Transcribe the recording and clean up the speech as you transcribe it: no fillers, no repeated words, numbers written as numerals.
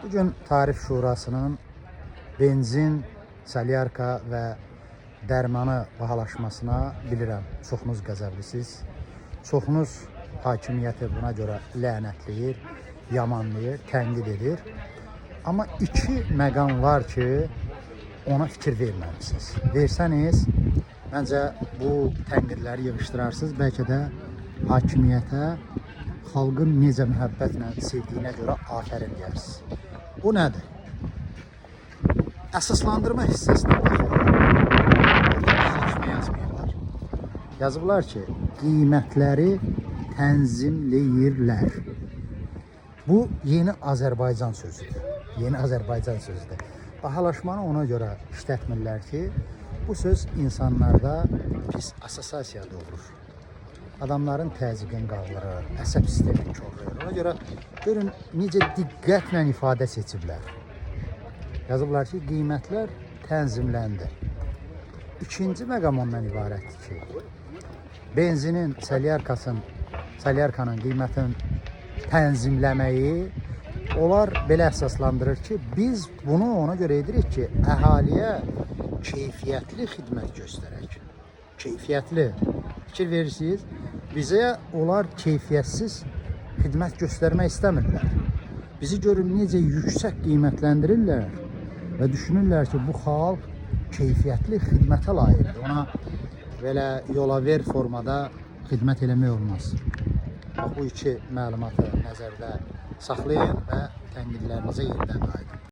Bugün Tarif Şurasının benzin, salyarka və dərmanı bahalaşmasına bilirəm, çoxunuz qəzəblisiniz. Çoxunuz hakimiyyəti buna görə lənətləyir, yamanlayır, tənqid edir. Amma iki məqam var ki, ona fikir verməlisiniz. Versəniz, məncə bu tənqidləri yığışdırarsınız, bəlkə də hakimiyyətə xalqın necə məhəbbətlə sevdiyinə görə afərin deyirsiniz. Bu nədir? Əsaslandırma hissəsinə baxın. Orada yazmıyorlar. Yazıblar ki, qiymətləri tənzimləyirlər. Bu yeni Azərbaycan sözüdür. Yeni Azərbaycan sözüdür. Bahalaşmanı ona görə işlətmirlər ki, bu söz insanlarda pis assosiasiya doğurur. Adamların təzyiqini qaldırır, əsəb sistemini korlayır. Ona görə görün necə diqqətlə ifadə seçiblər. Yazıblar ki, qiymətlər tənzimləndi. İkinci məqam ondan ibarətdir ki, benzinin, salyarkanın qiymətini tənzimləməyi onlar belə əsaslandırır ki, biz bunu ona görə edirik ki, əhaliyə keyfiyyətli xidmət göstərək. Keyfiyyətli. Fikir verirsiniz, bizə onlar keyfiyyətsiz xidmət göstərmək istəmirlər. Bizi görün necə yüksək qiymətləndirirlər və düşünürlər ki, bu xalq keyfiyyətli xidmətə layiqdir. Ona belə yola-ver formada xidmət eləmək olmaz. Bu iki məlumatı nəzərdə saxlayın və tənqidlərinizə yenidən qayıdın.